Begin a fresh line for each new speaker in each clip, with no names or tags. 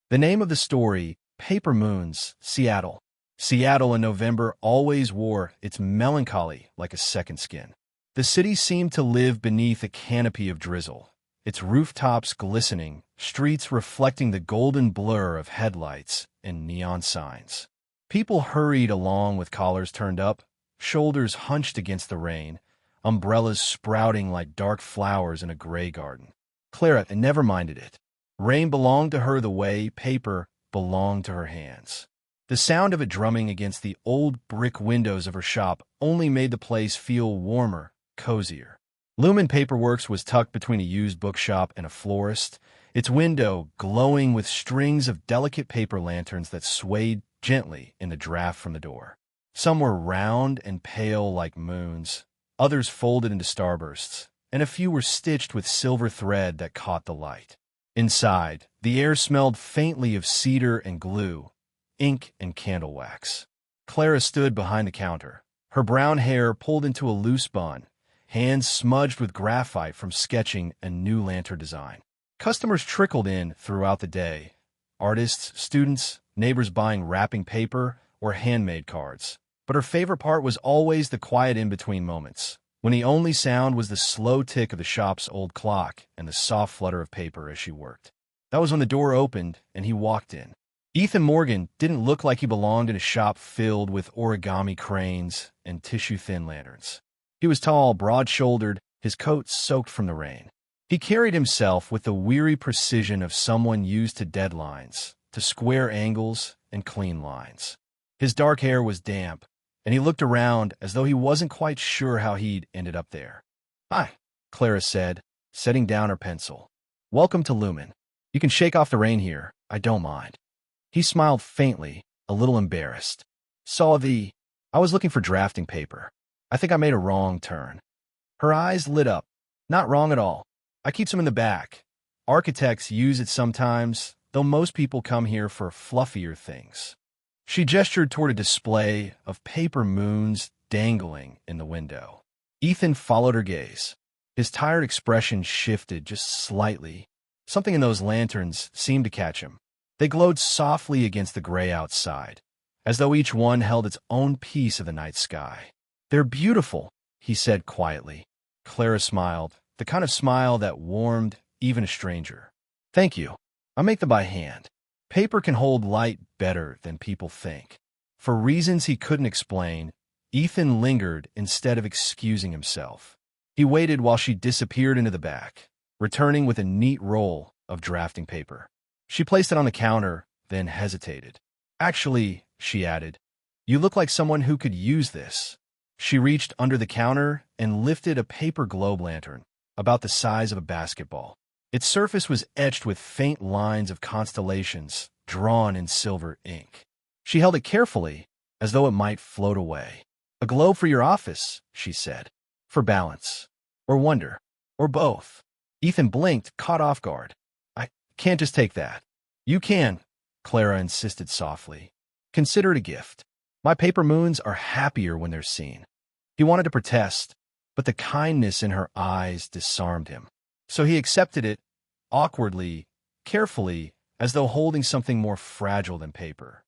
The name of the story, Paper Moons, Seattle. Seattle in November always wore its melancholy like a second skin. The city seemed to live beneath a canopy of drizzle, its rooftops glistening, streets reflecting the golden blur of headlights and neon signs. People hurried along with collars turned up, shoulders hunched against the rain, umbrellas sprouting like dark flowers in a gray garden. Clara never minded it. Rain belonged to her the way paper belonged to her hands. The sound of it drumming against the old brick windows of her shop only made the place feel warmer, cozier. Lumen Paperworks was tucked between a used bookshop and a florist, its window glowing with strings of delicate paper lanterns that swayed gently in the draft from the door. Some were round and pale like moons, others folded into starbursts, and a few were stitched with silver thread that caught the light. Inside, the air smelled faintly of cedar and glue, ink and candle wax. Clara stood behind the counter, her brown hair pulled into a loose bun, hands smudged with graphite from sketching a new lantern design. Customers trickled in throughout the day. Artists, students, neighbors buying wrapping paper or handmade cards. But her favorite part was always the quiet in-between moments, when the only sound was the slow tick of the shop's old clock and the soft flutter of paper as she worked. That was when the door opened and he walked in. Ethan Morgan didn't look like he belonged in a shop filled with origami cranes and tissue-thin lanterns. He was tall, broad-shouldered, his coat soaked from the rain. He carried himself with the weary precision of someone used to deadlines, to square angles and clean lines. His dark hair was damp, and he looked around as though he wasn't quite sure how he'd ended up there. "Hi," Clara said, setting down her pencil. "Welcome to Lumen. You can shake off the rain here. I don't mind." He smiled faintly, a little embarrassed. I was looking for drafting paper. I think I made a wrong turn." Her eyes lit up. "Not wrong at all. I keep some in the back. Architects use it sometimes, though most people come here for fluffier things." She gestured toward a display of paper moons dangling in the window. Ethan followed her gaze. His tired expression shifted just slightly. Something in those lanterns seemed to catch him. They glowed softly against the gray outside, as though each one held its own piece of the night sky. "They're beautiful," he said quietly. Clara smiled, the kind of smile that warmed even a stranger. "Thank you. I make them by hand. Paper can hold light better than people think." For reasons he couldn't explain, Ethan lingered instead of excusing himself. He waited while she disappeared into the back, returning with a neat roll of drafting paper. She placed it on the counter, then hesitated. "Actually," she added, "you look like someone who could use this." She reached under the counter and lifted a paper globe lantern, about the size of a basketball. Its surface was etched with faint lines of constellations drawn in silver ink. She held it carefully, as though it might float away. "A globe for your office," she said. "For balance. Or wonder. Or both." Ethan blinked, caught off guard. "I can't just take that." "You can," Clara insisted softly. "Consider it a gift. My paper moons are happier when they're seen." He wanted to protest, but the kindness in her eyes disarmed him. So he accepted it, awkwardly, carefully, as though holding something more fragile than paper.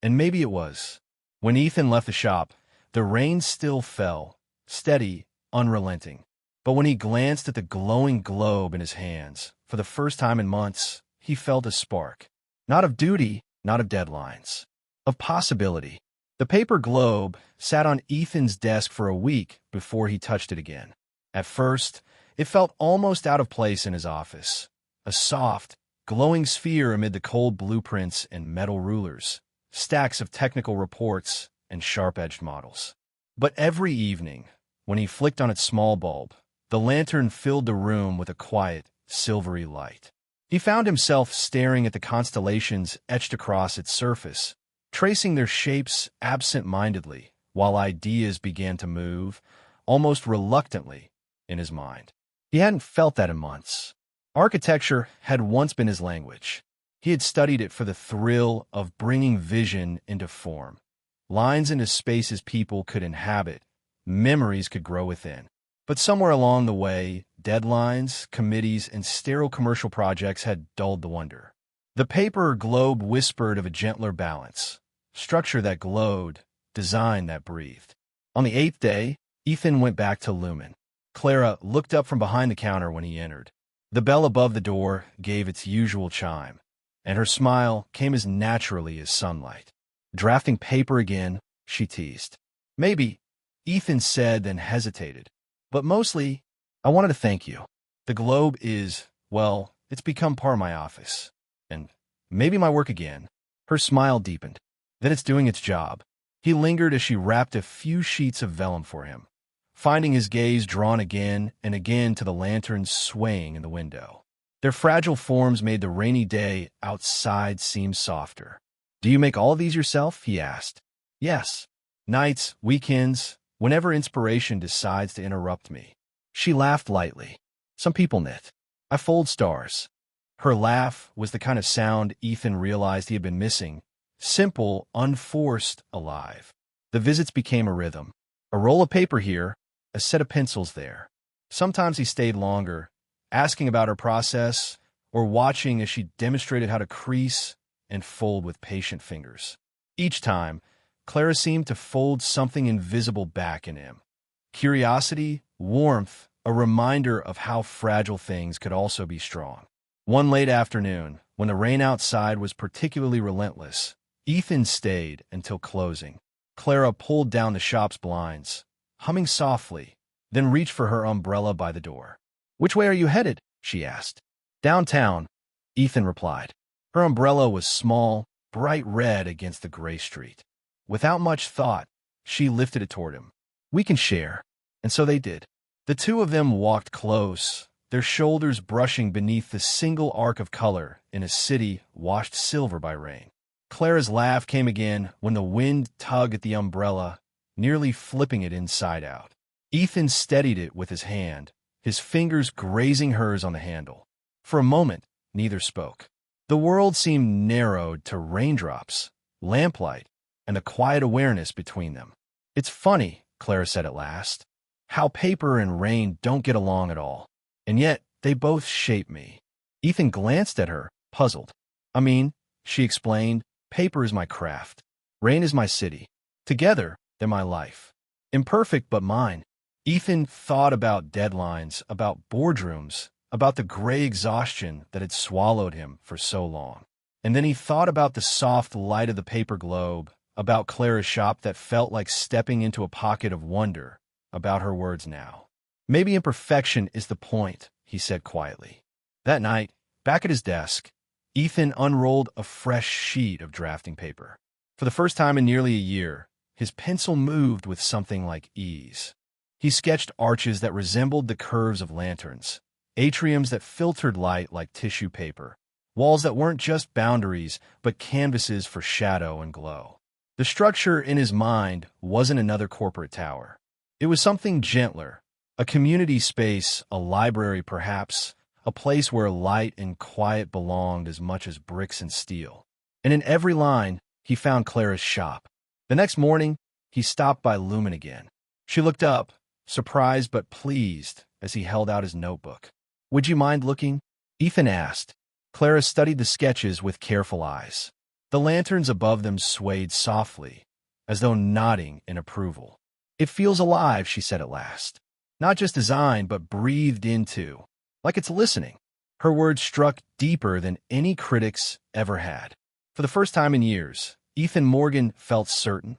And maybe it was. When Ethan left the shop, the rain still fell, steady, unrelenting. But when he glanced at the glowing globe in his hands, for the first time in months, he felt a spark. Not of duty, not of deadlines. Of possibility. The paper globe sat on Ethan's desk for a week before he touched it again. At first, it felt almost out of place in his office. A soft, glowing sphere amid the cold blueprints and metal rulers, stacks of technical reports and sharp-edged models. But every evening, when he flicked on its small bulb, the lantern filled the room with a quiet, silvery light. He found himself staring at the constellations etched across its surface, tracing their shapes absent-mindedly, while ideas began to move, almost reluctantly, in his mind. He hadn't felt that in months. Architecture had once been his language. He had studied it for the thrill of bringing vision into form. Lines into spaces people could inhabit, memories could grow within. But somewhere along the way, deadlines, committees, and sterile commercial projects had dulled the wonder. The paper globe whispered of a gentler balance, structure that glowed, design that breathed. On the 8th day, Ethan went back to Lumen. Clara looked up from behind the counter when he entered. The bell above the door gave its usual chime, and her smile came as naturally as sunlight. Drafting paper again, she teased. Maybe, Ethan said, then hesitated. But mostly, I wanted to thank you. The globe is, well, it's become part of my office. And maybe my work again. Her smile deepened. Then it's doing its job. He lingered as she wrapped a few sheets of vellum for him, finding his gaze drawn again and again to the lanterns swaying in the window. Their fragile forms made the rainy day outside seem softer. Do you make all of these yourself? He asked. Yes. Nights, weekends, whenever inspiration decides to interrupt me. She laughed lightly. Some people knit. I fold stars. Her laugh was the kind of sound Ethan realized he had been missing. Simple, unforced, alive. The visits became a rhythm. A roll of paper here, a set of pencils there. Sometimes he stayed longer, asking about her process or watching as she demonstrated how to crease and fold with patient fingers. Each time, Clara seemed to fold something invisible back in him. Curiosity, warmth, a reminder of how fragile things could also be strong. One late afternoon, when the rain outside was particularly relentless, Ethan stayed until closing. Clara pulled down the shop's blinds, humming softly, then reached for her umbrella by the door. "Which way are you headed?" she asked. "Downtown," Ethan replied. Her umbrella was small, bright red against the gray street. Without much thought, she lifted it toward him. "We can share." And so they did. The two of them walked close, their shoulders brushing beneath the single arc of color in a city washed silver by rain. Clara's laugh came again when the wind tugged at the umbrella, nearly flipping it inside out. Ethan steadied it with his hand, his fingers grazing hers on the handle. For a moment, neither spoke. The world seemed narrowed to raindrops, lamplight, and a quiet awareness between them. "It's funny," Clara said at last, "how paper and rain don't get along at all. And yet, they both shape me." Ethan glanced at her, puzzled. "I mean," she explained, "paper is my craft. Rain is my city. Together, they're my life. Imperfect, but mine." Ethan thought about deadlines, about boardrooms, about the gray exhaustion that had swallowed him for so long. And then he thought about the soft light of the paper globe, about Clara's shop that felt like stepping into a pocket of wonder, about her words now. "Maybe imperfection is the point," he said quietly. That night, back at his desk, Ethan unrolled a fresh sheet of drafting paper. For the first time in nearly a year, his pencil moved with something like ease. He sketched arches that resembled the curves of lanterns, atriums that filtered light like tissue paper, walls that weren't just boundaries but canvases for shadow and glow. The structure in his mind wasn't another corporate tower. It was something gentler, a community space, a library perhaps, a place where light and quiet belonged as much as bricks and steel. And in every line, he found Clara's shop. The next morning, he stopped by Lumen again. She looked up, surprised but pleased, as he held out his notebook. "Would you mind looking?" Ethan asked. Clara studied the sketches with careful eyes. The lanterns above them swayed softly, as though nodding in approval. "It feels alive," she said at last. "Not just designed, but breathed into, like it's listening." Her words struck deeper than any critics ever had. For the first time in years, Ethan Morgan felt certain.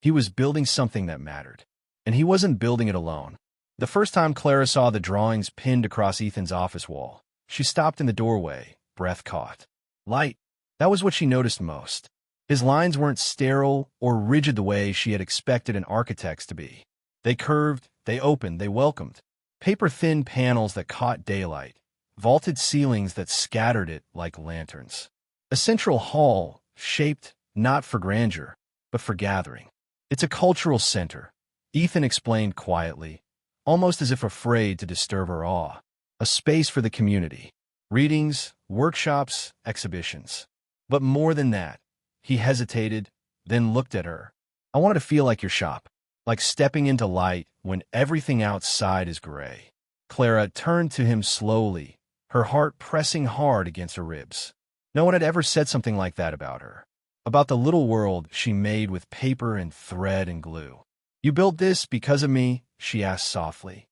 He was building something that mattered. And he wasn't building it alone. The first time Clara saw the drawings pinned across Ethan's office wall, she stopped in the doorway, breath caught. Light. That was what she noticed most. His lines weren't sterile or rigid the way she had expected an architect's to be. They curved, they opened, they welcomed. Paper-thin panels that caught daylight, vaulted ceilings that scattered it like lanterns. A central hall, shaped not for grandeur, but for gathering. "It's a cultural center," Ethan explained quietly, almost as if afraid to disturb her awe. "A space for the community. Readings, workshops, exhibitions. But more than that," he hesitated, then looked at her. "I wanted to feel like your shop, like stepping into light when everything outside is gray." Clara turned to him slowly, her heart pressing hard against her ribs. No one had ever said something like that about her. About the little world she made with paper and thread and glue. "You built this because of me?" she asked softly.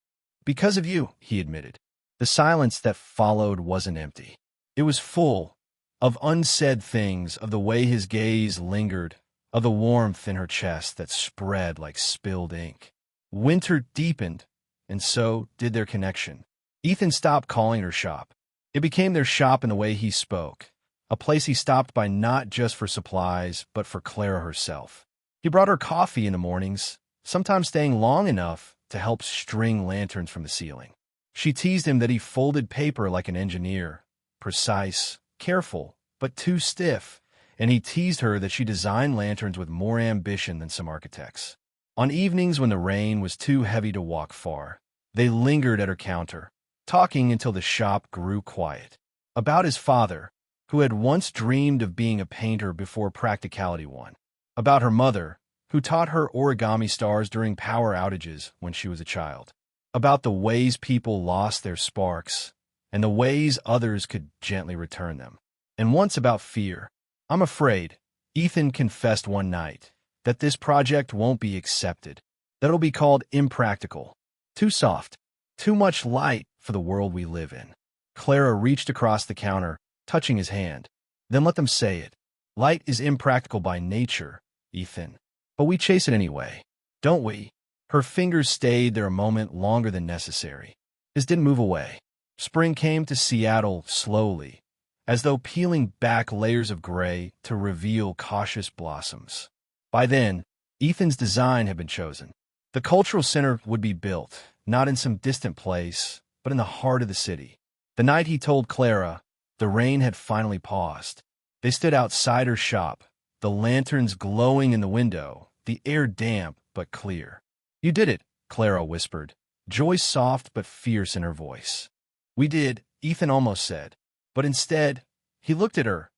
"Because of you," he admitted. The silence that followed wasn't empty. It was full of unsaid things, of the way his gaze lingered, of the warmth in her chest that spread like spilled ink. Winter deepened, and so did their connection. Ethan stopped calling her shop. It became their shop in the way he spoke, a place he stopped by not just for supplies, but for Clara herself. He brought her coffee in the mornings, sometimes staying long enough to help string lanterns from the ceiling. She teased him that he folded paper like an engineer, precise, careful, but too stiff, and he teased her that she designed lanterns with more ambition than some architects. On evenings when the rain was too heavy to walk far, they lingered at her counter, talking until the shop grew quiet. About his father, who had once dreamed of being a painter before practicality won. About her mother, who taught her origami stars during power outages when she was a child. About the ways people lost their sparks, and the ways others could gently return them. And once about fear. "I'm afraid," Ethan confessed one night, "that this project won't be accepted, that it'll be called impractical, too soft, too much light for the world we live in." Clara reached across the counter, touching his hand. "Then let them say it. Light is impractical by nature, Ethan. But we chase it anyway, don't we?" Her fingers stayed there a moment longer than necessary. His didn't move away. Spring came to Seattle slowly, as though peeling back layers of gray to reveal cautious blossoms. By then, Ethan's design had been chosen. The cultural center would be built, not in some distant place, but in the heart of the city. The night he told Clara, the rain had finally paused. They stood outside her shop, the lanterns glowing in the window, the air damp but clear. "You did it," Clara whispered, joy soft but fierce in her voice. "We did," Ethan almost said. But instead, he looked at her,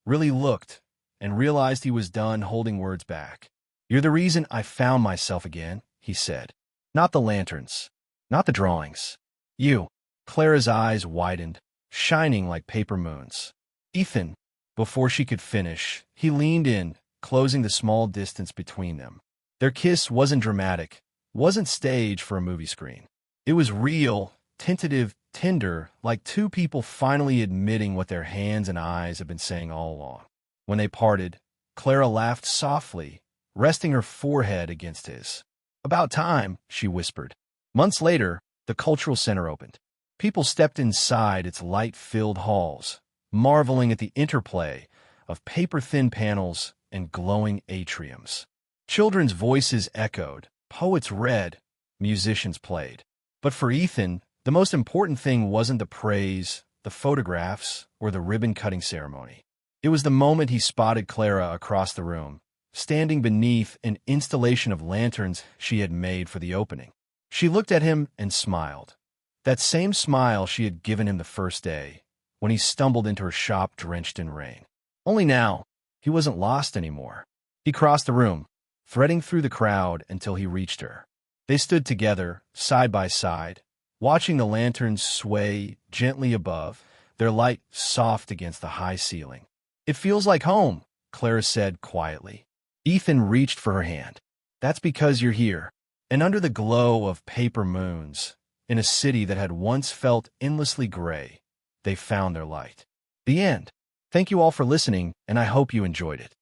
really looked, and realized he was done holding words back. "You're the reason I found myself again," he said. "Not the lanterns, not the drawings. You." Clara's eyes widened, shining like paper moons. "Ethan." Before she could finish, he leaned in, closing the small distance between them. Their kiss wasn't dramatic, wasn't staged for a movie screen. It was real, tentative, tender, like two people finally admitting what their hands and eyes had been saying all along. When they parted, Clara laughed softly, resting her forehead against his. "About time," she whispered. Months later, the cultural center opened. People stepped inside its light-filled halls, marveling at the interplay of paper-thin panels and glowing atriums. Children's voices echoed, poets read, musicians played. But for Ethan, the most important thing wasn't the praise, the photographs, or the ribbon-cutting ceremony. It was the moment he spotted Clara across the room, standing beneath an installation of lanterns she had made for the opening. She looked at him and smiled. That same smile she had given him the first day, when he stumbled into her shop drenched in rain. Only now, he wasn't lost anymore. He crossed the room, threading through the crowd until he reached her. They stood together, side by side, watching the lanterns sway gently above, their light soft against the high ceiling. "It feels like home," Clara said quietly. Ethan reached for her hand. "That's because you're here." And under the glow of paper moons, in a city that had once felt endlessly gray, they found their light. The end. Thank you all for listening, and I hope you enjoyed it.